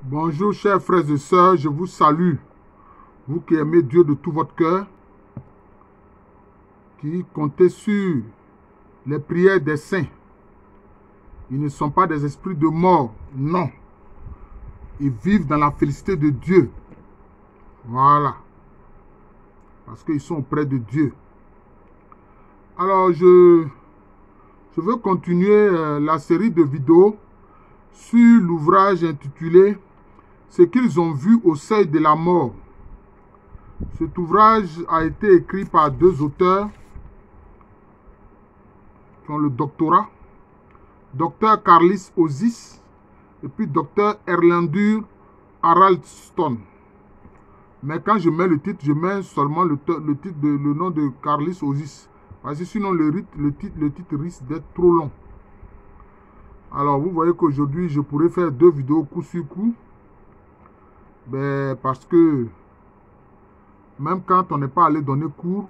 Bonjour chers frères et sœurs, je vous salue, vous qui aimez Dieu de tout votre cœur, qui comptez sur les prières des saints. Ils ne sont pas des esprits de mort, non. Ils vivent dans la félicité de Dieu. Voilà. Parce qu'ils sont auprès de Dieu. Alors, je veux continuer la série de vidéos sur l'ouvrage intitulé « Ce qu'ils ont vu au seuil de la mort ». Cet ouvrage a été écrit par deux auteurs qui ont le doctorat, Dr Carlis Ozias et puis Dr Erlendur Haraldsson. Mais quand je mets le titre, je mets seulement le nom de Carlis Ozias. Parce que sinon le titre risque d'être trop long. Alors vous voyez qu'aujourd'hui je pourrais faire deux vidéos coup sur coup. Parce que même quand on n'est pas allé donner cours,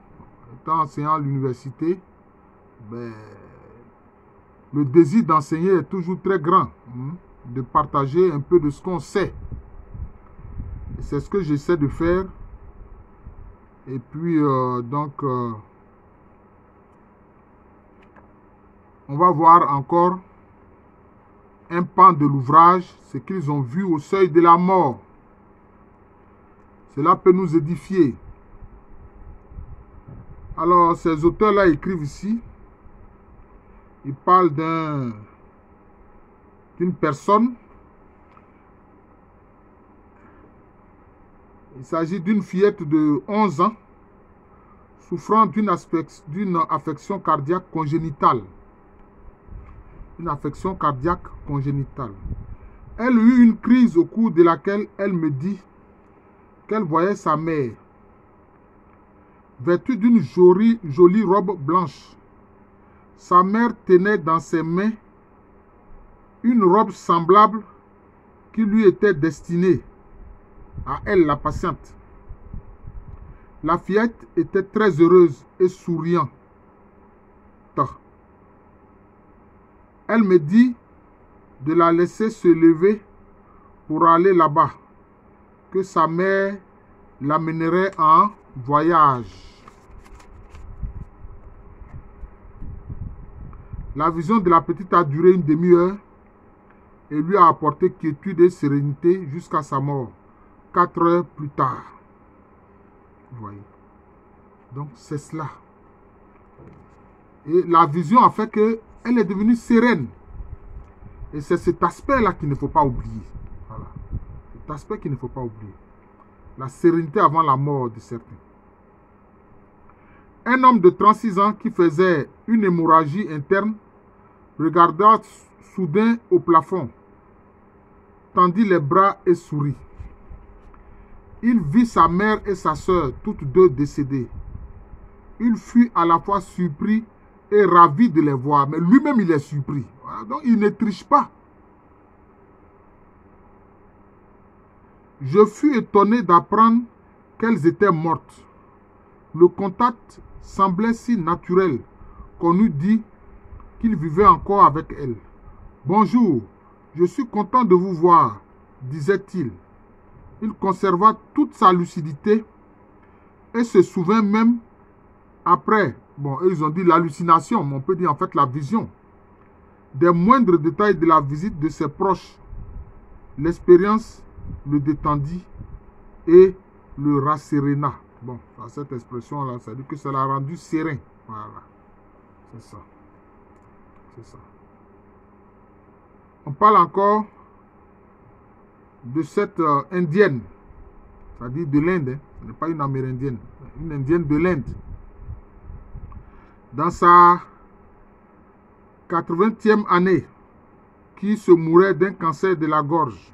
étant enseignant à l'université, le désir d'enseigner est toujours très grand, de partager un peu de ce qu'on sait. C'est ce que j'essaie de faire. Et puis, on va voir encore un pan de l'ouvrage, ce qu'ils ont vu au seuil de la mort. Cela peut nous édifier. Alors, ces auteurs-là écrivent ici. Ils parlent d'une personne. Il s'agit d'une fillette de 11 ans souffrant d'une affection cardiaque congénitale. Une affection cardiaque congénitale. Elle eut une crise au cours de laquelle elle me dit qu'elle voyait sa mère, vêtue d'une jolie robe blanche. Sa mère tenait dans ses mains une robe semblable qui lui était destinée, à elle la patiente. La fillette était très heureuse et souriante. Elle me dit de la laisser se lever pour aller là-bas, que sa mère l'amènerait en voyage. La vision de la petite a duré une demi-heure et lui a apporté quiétude et sérénité jusqu'à sa mort, 4 heures plus tard. Vous voyez. Donc c'est cela. Et la vision a fait qu'elle est devenue sereine. Et c'est cet aspect-là qu'il ne faut pas oublier. Voilà. Cet aspect qu'il ne faut pas oublier. La sérénité avant la mort de certains. Un homme de 36 ans qui faisait une hémorragie interne regarda soudain au plafond, tendit les bras et sourit. Il vit sa mère et sa sœur, toutes deux décédées. Il fut à la fois surpris et ravi de les voir, mais lui-même il est surpris. Voilà, donc il ne triche pas. Je fus étonné d'apprendre qu'elles étaient mortes. Le contact semblait si naturel qu'on eût dit qu'il vivait encore avec elles. « Bonjour, je suis content de vous voir, disait-il. Il conserva toute sa lucidité et se souvint même après, ils ont dit l'hallucination, mais on peut dire en fait la vision, des moindres détails de la visite de ses proches. L'expérience le détendit et le rasséréna. Bon, cette expression-là, ça dit que ça l'a rendu serein. Voilà, c'est ça. C'est ça. On parle encore de cette indienne, c'est-à-dire de l'Inde, ce n'est pas une amérindienne, une indienne de l'Inde. Dans sa 80e année, qui se mourait d'un cancer de la gorge,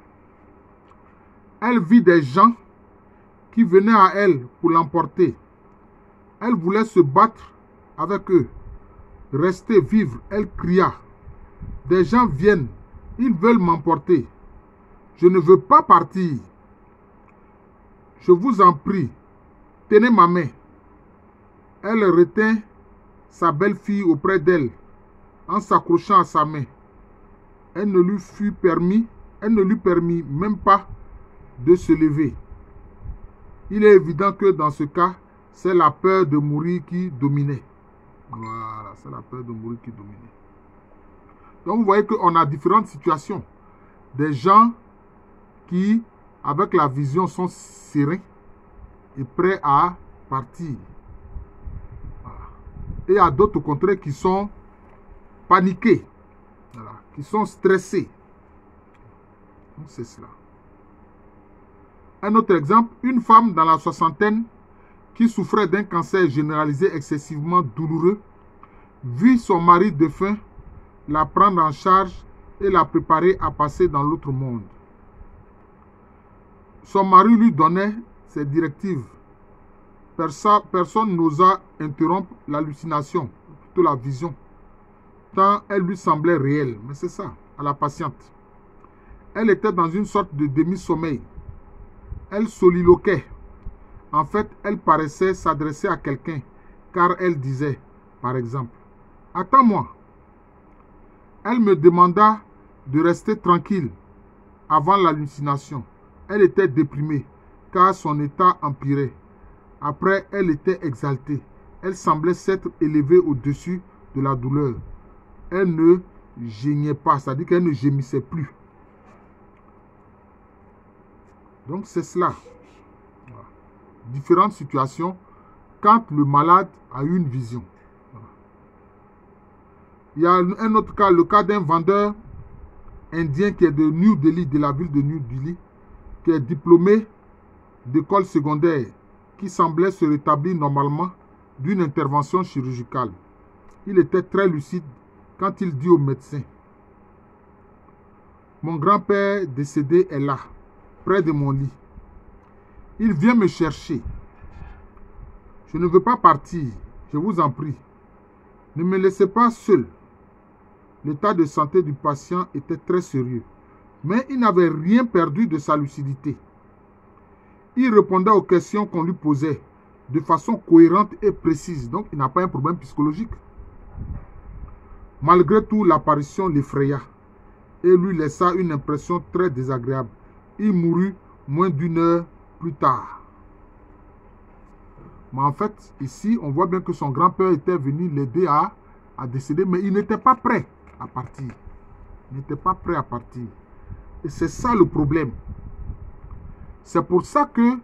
elle vit des gens qui venaient à elle pour l'emporter. Elle voulait se battre avec eux, rester vivre. Elle cria, « Des gens viennent, ils veulent m'emporter. Je ne veux pas partir. Je vous en prie, tenez ma main. » Elle retint sa belle-fille auprès d'elle en s'accrochant à sa main. Elle ne lui fut permis Elle ne lui permit même pas de se lever. Il est évident que dans ce cas, c'est la peur de mourir qui dominait. Voilà, c'est la peur de mourir qui dominait. Donc vous voyez qu'on a différentes situations. Des gens qui, avec la vision, sont sereins et prêts à partir. Voilà. Et il y a d'autres au contraire qui sont paniqués, voilà, qui sont stressés. Donc c'est cela. Un autre exemple, une femme dans la soixantaine qui souffrait d'un cancer généralisé excessivement douloureux, vit son mari défunt la prendre en charge et la préparer à passer dans l'autre monde. Son mari lui donnait ses directives. Personne n'osa interrompre l'hallucination, plutôt la vision, tant elle lui semblait réelle. Mais c'est ça, à la patiente. Elle était dans une sorte de demi-sommeil. Elle soliloquait. En fait, elle paraissait s'adresser à quelqu'un, car elle disait, par exemple, « Attends-moi ». Elle me demanda de rester tranquille avant l'hallucination. Elle était déprimée, car son état empirait. Après, elle était exaltée. Elle semblait s'être élevée au-dessus de la douleur. Elle ne geignait pas, c'est-à-dire qu'elle ne gémissait plus. Donc c'est cela. Voilà. Différentes situations quand le malade a eu une vision. Voilà. Il y a un autre cas, le cas d'un vendeur indien qui est de New Delhi, de la ville de New Delhi, qui est diplômé d'école secondaire, qui semblait se rétablir normalement d'une intervention chirurgicale. Il était très lucide quand il dit au médecin, « Mon grand-père décédé est là, près de mon lit. Il vient me chercher. Je ne veux pas partir, je vous en prie. Ne me laissez pas seul. » L'état de santé du patient était très sérieux, mais il n'avait rien perdu de sa lucidité. Il répondait aux questions qu'on lui posait de façon cohérente et précise, donc il n'a pas un problème psychologique. Malgré tout, l'apparition l'effraya et lui laissa une impression très désagréable. Il mourut moins d'une heure plus tard. Mais en fait, ici, on voit bien que son grand-père était venu l'aider à décéder, mais il n'était pas prêt à partir. Il n'était pas prêt à partir. Et c'est ça le problème. C'est pour ça que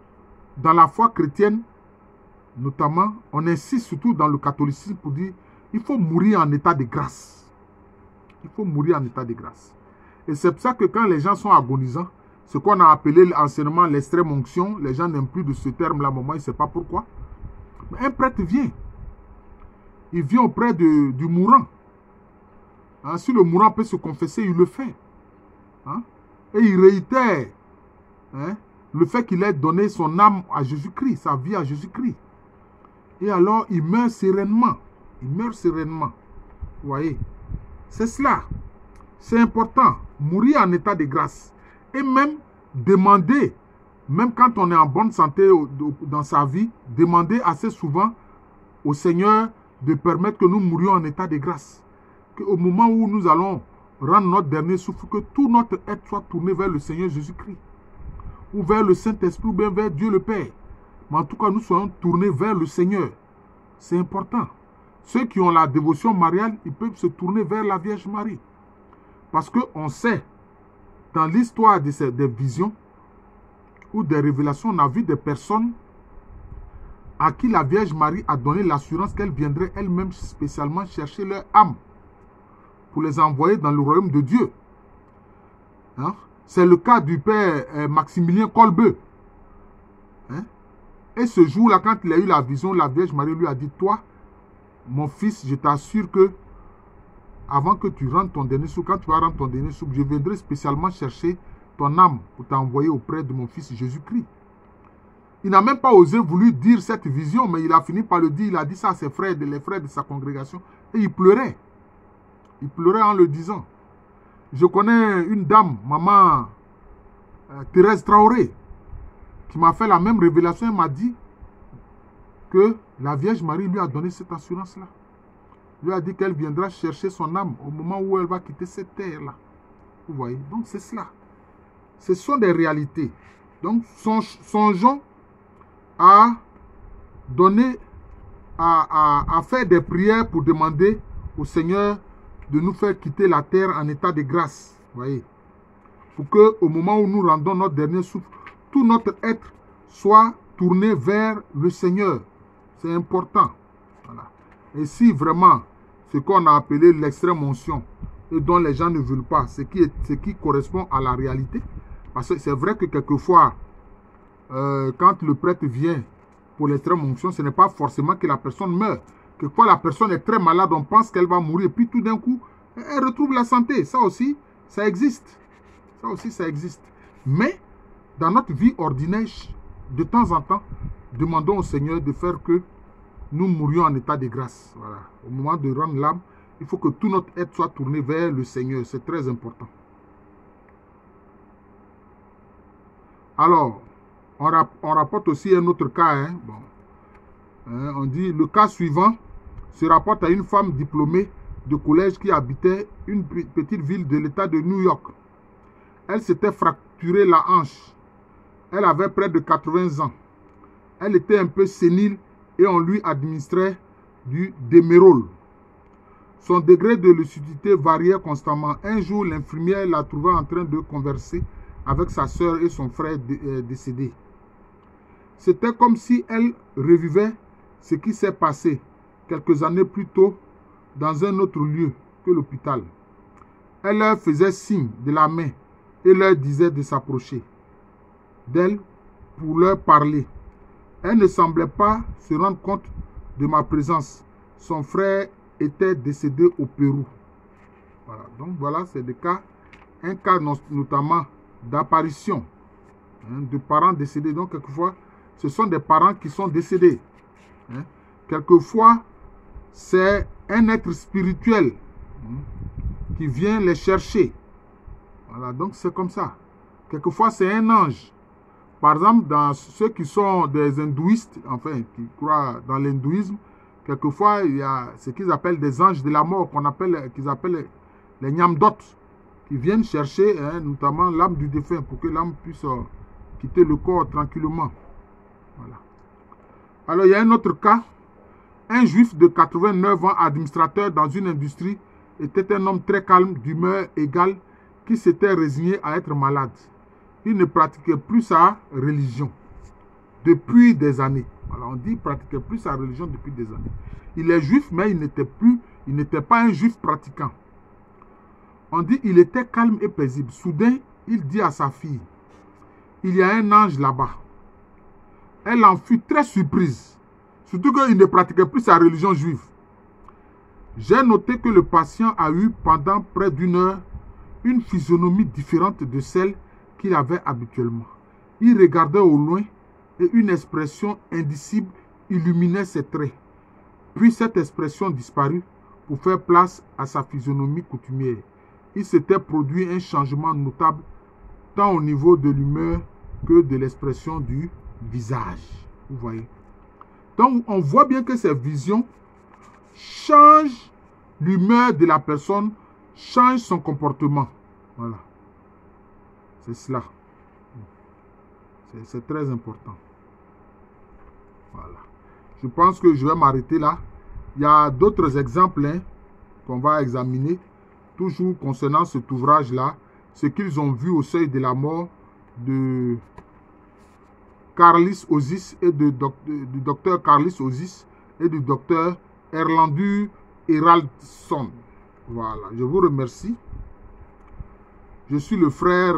dans la foi chrétienne, notamment, on insiste surtout dans le catholicisme pour dire il faut mourir en état de grâce. Il faut mourir en état de grâce. Et c'est pour ça que quand les gens sont agonisants, ce qu'on a appelé anciennement l'extrême onction, les gens n'aiment plus de ce terme-là, moment, ils ne savent pas pourquoi. Mais un prêtre vient. Il vient auprès du mourant. Hein, si le mourant peut se confesser, il le fait. Hein? Et il réitère le fait qu'il ait donné son âme à Jésus-Christ, sa vie à Jésus-Christ. Et alors, il meurt sereinement. Il meurt sereinement. Vous voyez? C'est cela. C'est important. Mourir en état de grâce. Et même demander, même quand on est en bonne santé dans sa vie, demander assez souvent au Seigneur de permettre que nous mourions en état de grâce. Qu'au moment où nous allons rendre notre dernier souffle, que tout notre être soit tourné vers le Seigneur Jésus-Christ. Ou vers le Saint-Esprit, ou bien vers Dieu le Père. Mais en tout cas, nous soyons tournés vers le Seigneur. C'est important. Ceux qui ont la dévotion mariale, ils peuvent se tourner vers la Vierge Marie. Parce qu'on sait, dans l'histoire des visions ou des révélations, on a vu des personnes à qui la Vierge Marie a donné l'assurance qu'elle viendrait elle-même spécialement chercher leur âme pour les envoyer dans le royaume de Dieu. Hein? C'est le cas du père Maximilien Kolbe. Hein? Et ce jour-là, quand il a eu la vision, la Vierge Marie lui a dit, toi, mon fils, je t'assure que avant que tu rentres ton dernier souffle, quand tu vas rendre ton dernier souffle, je viendrai spécialement chercher ton âme pour t'envoyer auprès de mon fils Jésus-Christ. Il n'a même pas osé voulu dire cette vision, mais il a fini par le dire. Il a dit ça à ses frères, les frères de sa congrégation, et il pleurait. Il pleurait en le disant. Je connais une dame, maman Thérèse Traoré, qui m'a fait la même révélation. Elle m'a dit que la Vierge Marie lui a donné cette assurance-là. Lui a dit qu'elle viendra chercher son âme au moment où elle va quitter cette terre-là. Vous voyez? Donc c'est cela. Ce sont des réalités. Donc, songeons à donner, à faire des prières pour demander au Seigneur de nous faire quitter la terre en état de grâce. Voyez. Pour qu'au moment où nous rendons notre dernier souffle, tout notre être soit tourné vers le Seigneur. C'est important. Voilà. Et si vraiment ce qu'on a appelé l'extrême onction et dont les gens ne veulent pas, ce qui correspond à la réalité, parce que c'est vrai que quelquefois, quand le prêtre vient pour l'extrême onction, ce n'est pas forcément que la personne meurt. Quelquefois, la personne est très malade, on pense qu'elle va mourir, puis tout d'un coup, elle retrouve la santé. Ça aussi, ça existe. Ça aussi, ça existe. Mais, dans notre vie ordinaire, de temps en temps, demandons au Seigneur de faire que nous mourions en état de grâce. Voilà. Au moment de rendre l'âme, il faut que tout notre être soit tourné vers le Seigneur. C'est très important. Alors, on rapporte aussi un autre cas. On dit, le cas suivant se rapporte à une femme diplômée de collège qui habitait une petite ville de l'État de New York. Elle s'était fracturé la hanche. Elle avait près de 80 ans. Elle était un peu sénile et on lui administrait du Demerol. Son degré de lucidité variait constamment. Un jour, l'infirmière la trouva en train de converser avec sa sœur et son frère décédé. C'était comme si elle revivait ce qui s'est passé quelques années plus tôt dans un autre lieu que l'hôpital. Elle leur faisait signe de la main et leur disait de s'approcher d'elle pour leur parler. Elle ne semblait pas se rendre compte de ma présence. Son frère était décédé au Pérou. Voilà. Donc voilà, c'est un cas notamment d'apparition de parents décédés. Donc quelquefois, ce sont des parents qui sont décédés. Quelquefois, c'est un être spirituel qui vient les chercher. Voilà, donc c'est comme ça. Quelquefois, c'est un ange. Par exemple, dans ceux qui sont des hindouistes, enfin, qui croient dans l'hindouisme, quelquefois, il y a ce qu'ils appellent des anges de la mort, qu'ils appellent les nyamdot, qui viennent chercher notamment l'âme du défunt pour que l'âme puisse quitter le corps tranquillement. Voilà. Alors, il y a un autre cas. Un juif de 89 ans, administrateur dans une industrie, était un homme très calme, d'humeur égale, qui s'était résigné à être malade. Il ne pratiquait plus sa religion depuis des années. Alors on dit qu'il ne pratiquait plus sa religion depuis des années. Il est juif, mais il n'était pas un juif pratiquant. On dit qu'il était calme et paisible. Soudain, il dit à sa fille, il y a un ange là-bas. Elle en fut très surprise. Surtout qu'il ne pratiquait plus sa religion juive. J'ai noté que le patient a eu pendant près d'une heure une physionomie différente de celle qu'il avait habituellement. Il regardait au loin et une expression indicible illuminait ses traits. Puis cette expression disparut pour faire place à sa physionomie coutumière. Il s'était produit un changement notable tant au niveau de l'humeur que de l'expression du visage. Vous voyez. Donc on voit bien que ces visions changent l'humeur de la personne, changent son comportement. Voilà. C'est cela. C'est très important. Voilà. Je pense que je vais m'arrêter là. Il y a d'autres exemples qu'on va examiner. Toujours concernant cet ouvrage-là. Ce qu'ils ont vu au seuil de la mort de Carlis Osis et du docteur Carlis Osis et du docteur Erlandur Heraldsson. Voilà. Je vous remercie. Je suis le frère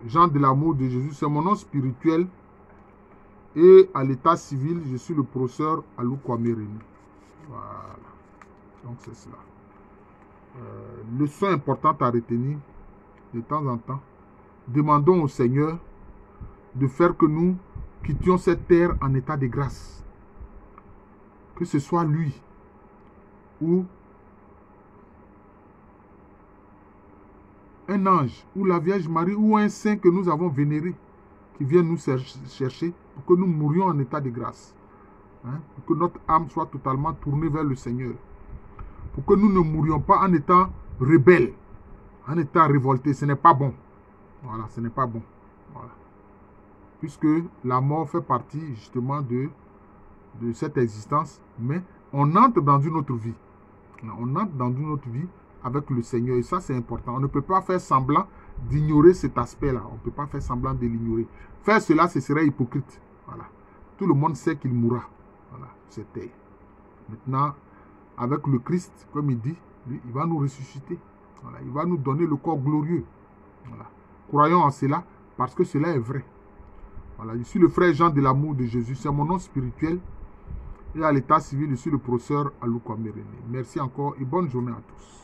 Jean de l'amour de Jésus. C'est mon nom spirituel. Et à l'état civil, je suis le professeur Alou Kwame Reni. Voilà. Donc c'est cela. Leçon importante à retenir de temps en temps. Demandons au Seigneur de faire que nous quittions cette terre en état de grâce. Que ce soit lui ou un ange ou la Vierge Marie ou un saint que nous avons vénéré qui vient nous chercher pour que nous mourions en état de grâce. Pour que notre âme soit totalement tournée vers le Seigneur. Pour que nous ne mourions pas en étant rebelles, en étant révoltés. Ce n'est pas bon. Voilà, ce n'est pas bon. Voilà. Puisque la mort fait partie justement de cette existence, mais on entre dans une autre vie. On entre dans une autre vie avec le Seigneur. Et ça, c'est important. On ne peut pas faire semblant d'ignorer cet aspect-là. On ne peut pas faire semblant de l'ignorer. Faire cela, ce serait hypocrite. Voilà. Tout le monde sait qu'il mourra. Voilà, c'était. Maintenant, avec le Christ, comme il dit, lui, il va nous ressusciter. Voilà. Il va nous donner le corps glorieux. Voilà. Croyons en cela parce que cela est vrai. Voilà. Je suis le frère Jean de l'amour de Jésus. C'est mon nom spirituel. Et à l'état civil, je suis le professeur Alouko Améréné. Merci encore et bonne journée à tous.